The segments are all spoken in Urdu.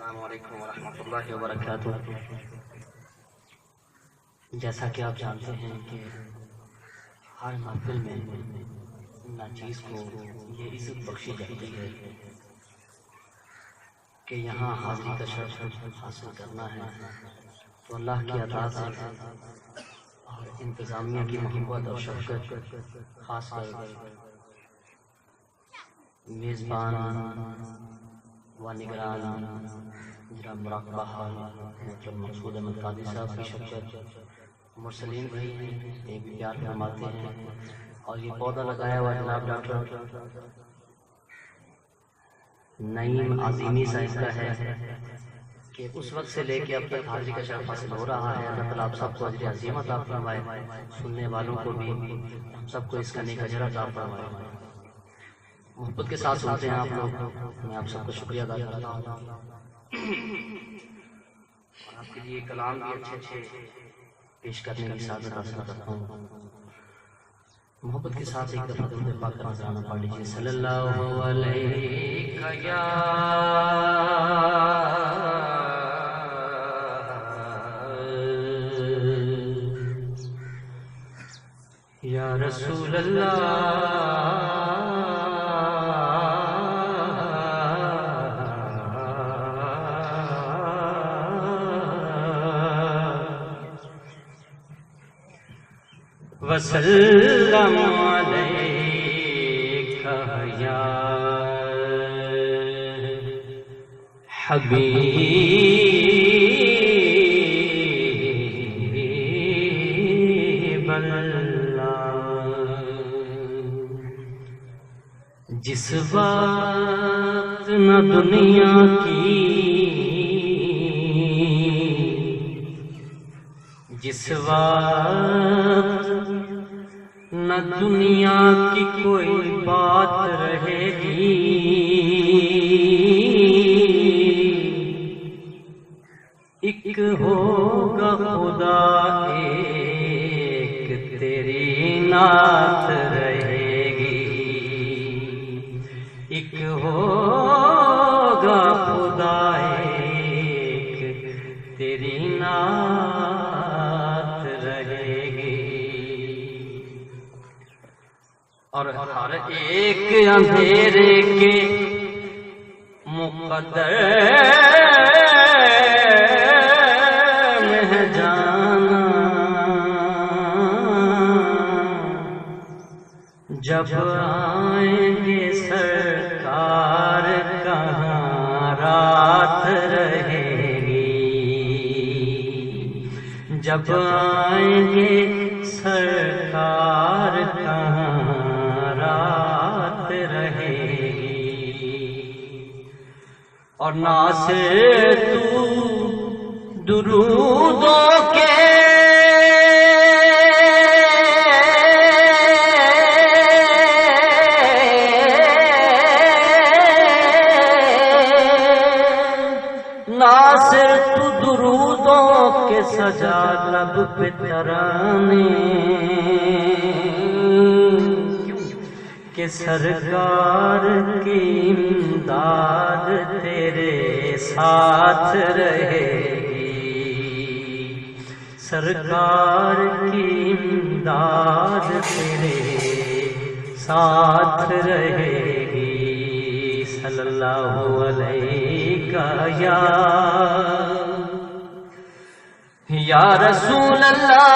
السلام علیکم ورحمۃ اللہ وبرکاتہ۔ جیسا کہ آپ جانتے ہیں کہ ہر محفل میں ناچیز کو یہ عزت بخشی جاتی ہے کہ یہاں حاضری کا شرف حاصل کرنا ہے تو اللہ کی عطا سے اور انتظامیہ کی محبت اور شفقت، خاص کر میزبان و نگران جناب مراقبہ حال مطلب مقصود احمد قادری صاحب کی شفقت، مرسلین بھائی ایک پیار فرماتے ہیں، اور یہ پودا لگایا ہوا جناب ڈاکٹر نعیم عظیمی صاحب کا ہے کہ اس وقت سے لے کے اب تک حاضری کا شرف حاصل ہو رہا ہے۔ اللہ تعالیٰ آپ سب کو اجر عظیم عطا فرمائے، سننے والوں کو بھی ہم سب کو اس کا نیک اجر عطا فرمائے۔ محبت کے ساتھ سنتے ہیں آپ لوگ، میں آپ سب کو شکریہ ادا کرتا ہوں اور آپ کے لیے کلام بھی اچھے پیش کرنے کی سعادت حاصل کرتا ہوں۔ محبت کے ساتھ ایک دفعہ درود پاک کا نذرانہ پڑھ لیجیے۔ صلی اللہ علیہ یا رسول اللہ وسلم علیکہ یا حبیب اللہ۔ جس وقت نہ دنیا کی، جس وقت نہ دنیا کی کوئی بات رہے گی، ایک ہوگا خدا ایک تیری نعت رہے گی، ایک ہوگا خدا ایک تیری نعت رہے گی، اور ہر ایک اندھیرے کے مقدر میں جانا، جب آئیں گے سرکار کہاں رات رہے گی، جب آئیں گے سرکار کہاں رات رہے گی، اور ناصر تو درودوں کے ناصر تو درودوں کے سجا لب پہ ترانے کہ سرکار کی امداد تیرے ساتھ رہے گی، سرکار کی امداد تیرے ساتھ رہے گی۔ صلی اللہ علیہ یا رسول اللہ،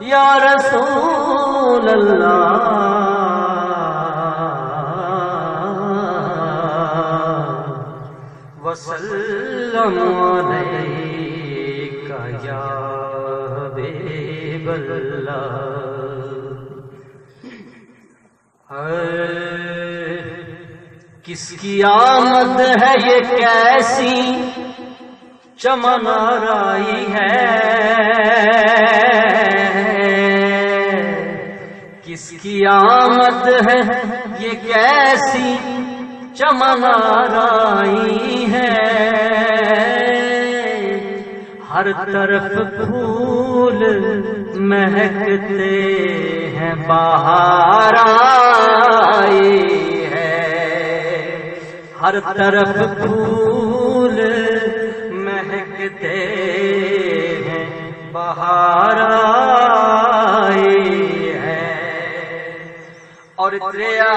یا رسول اللہ، وسلم علیکہ یا حبیب اللہ۔ کس کی آمد ہے یہ کیسی چمن آرائی ہے، کس کی آمد ہے یہ کیسی چمن آرائی ہے، ہر طرف پھول مہکتے ہیں، بہار آئی ہے، ہر طرف پھول مہکتے ہیں، بہار آئی ہے، اور تیرا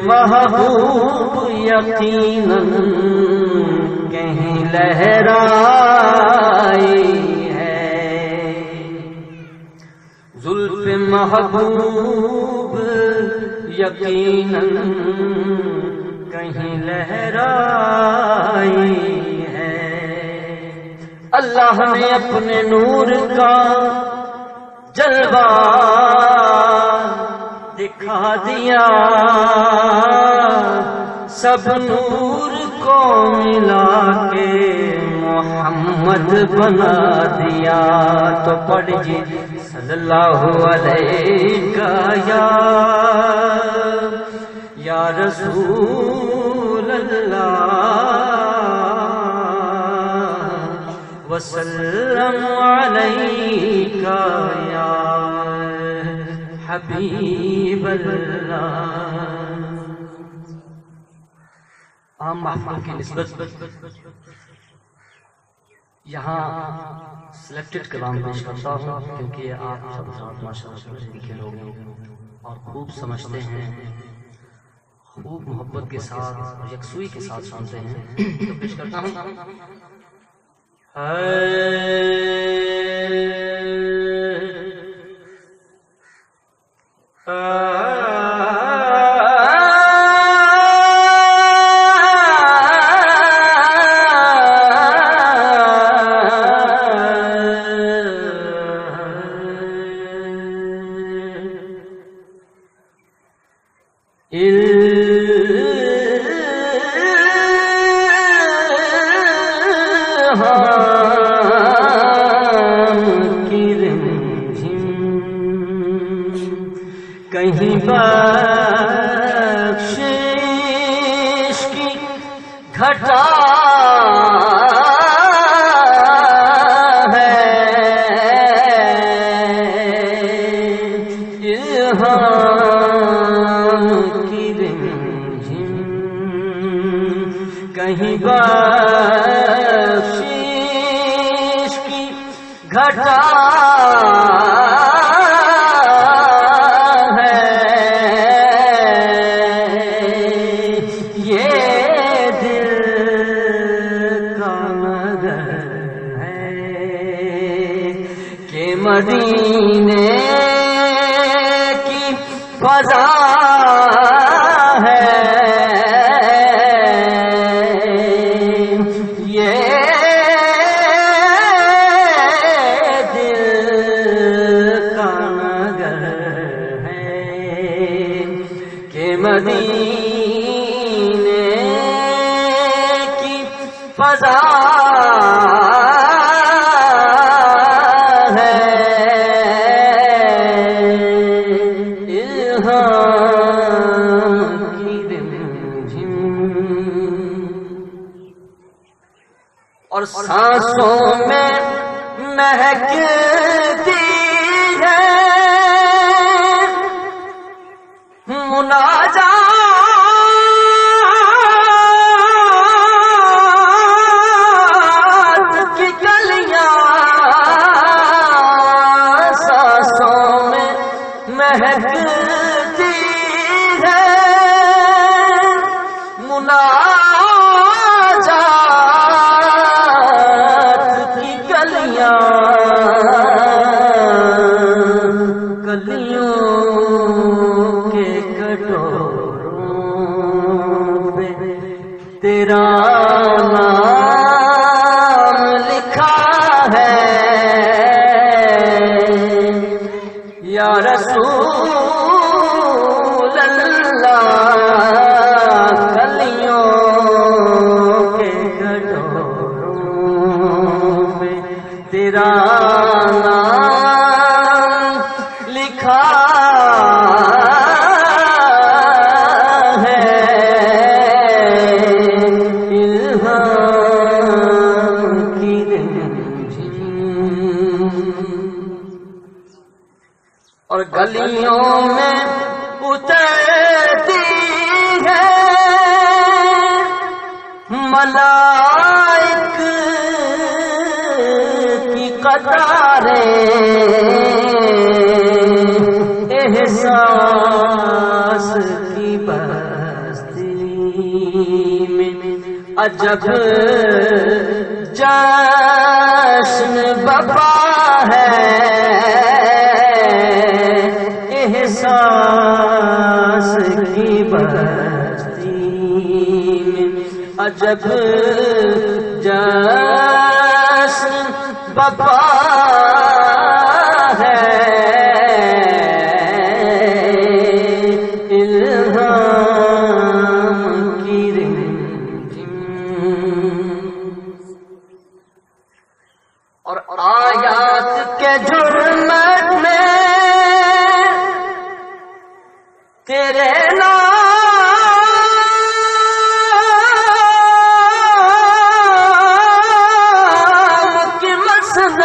محبوب یقیناً کہیں لہرائی ہے، زلف محبوب یقیناً کہیں لہرائی ہے، اللہ نے اپنے نور کا جلوہ دکھا دیا، سب نور کو ملا کے محمد بنا دیا، تو پڑھیے صلی اللہ علیہ یا رسول اللہ، وسلم علیکہ یا حبیب اللہ۔ عام محفل کی نسبت یہاں سلیکٹڈ کلام پیش کرتا ہوں، کیونکہ آپ سب ماشاءاللہ لکھے لوگ ہیں اور خوب سمجھتے ہیں، خوب محبت کے ساتھ اور یکسوئی کے ساتھ سنتے ہیں، تو پیش کرتا ہوں۔ کہیں بخشش کی گھٹا ہے، الہام کی رمجھم، کہیں بخشش کی گھٹا مدینے کی فضا ہے، یہ دل کا نگر ہے کہ مدینے کی فضا اور سانسوں میں مہکتی ہے مناجات کی کلیاں، سانسوں میں مہکتی ہے کلیوں کے کٹوروں پہ تیرا نام لکھا ہے یا رسول گلیوں میں اترتی ہے ملائک کی قطاریں، احساس کی بستی میں عجب جشن بپا ہے، احساس کی بستی میں عجب جشن بپا ہے، الہام کی رمجم اور آیات کے جھرمٹ میں تیرے نام کی مسند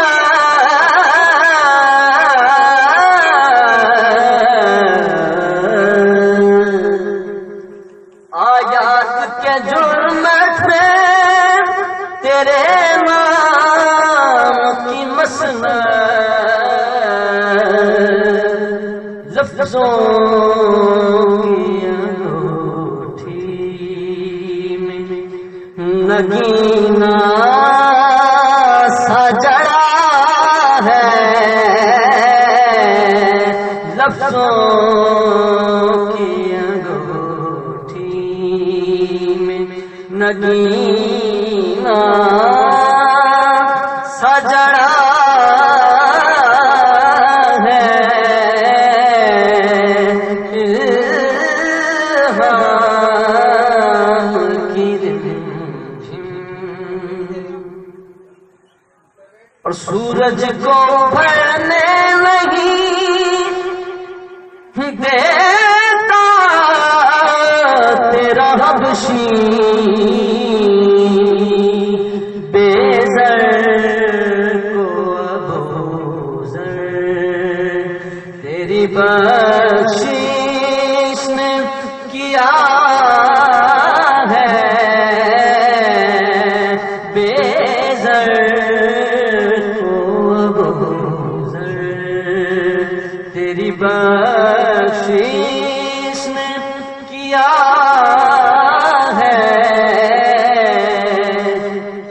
آیات کے جرمت میں تیرے نام کی مسند لفظوں نگینا سجڑا ہے، لفظوں کی انگوٹھی میں نگینا سجڑا ہے، اور سورج کو بھرنے نہیں دیتا تیرا حبشی بے زر کو ابوذر، تیری بخشش نے کیا ہے بے زر تیری بخشش نے کیا ہے،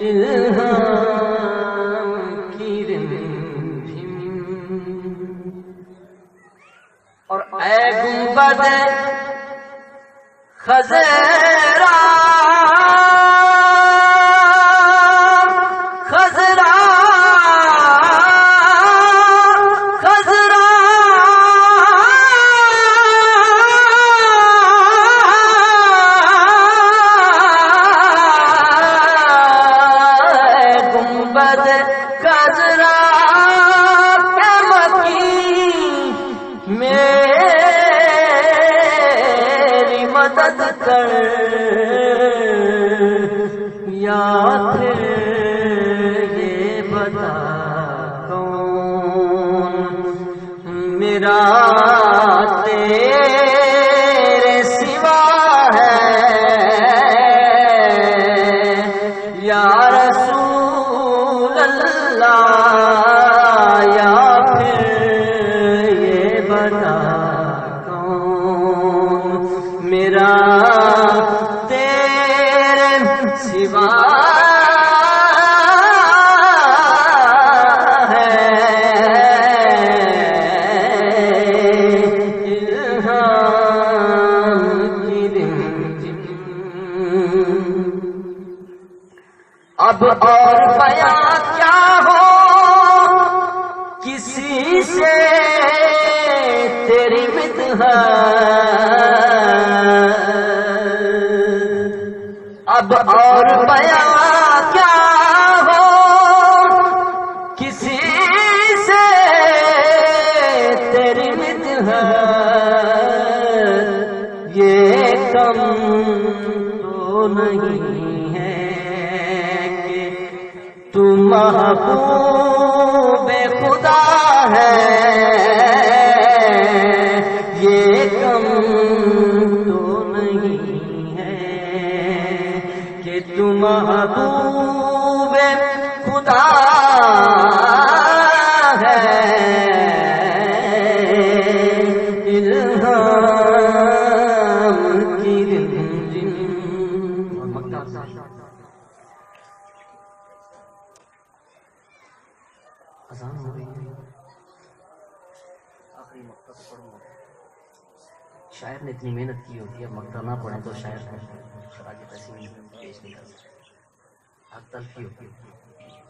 الہام کی رمجم اور اے گنبد خضرا میری مدد کر یا پھر یہ بتا کون میرا تیرے سوا ہے، یا رسول اللہ یا پھر یہ بتا میرا تیرے سوا ہے، الہام کی رمجم اب اور بیان کیا ہو کسی سے تیری مدحت، اب اور بیان کیا ہو کسی سے تیری مدحت، یہ کم تو نہیں ہے کہ تو محبوب خدا ہے، کی دل جن اور مکتب اذان ہو رہی ہے، آخری مکتب پڑھوں گا. شاعر نے اتنی محنت کی ہوتی ہے، مکتب نہ پڑھیں تو شاعر خراج تحسین پیش نہیں کر سکتے، حق تلفی ہوتی ہے.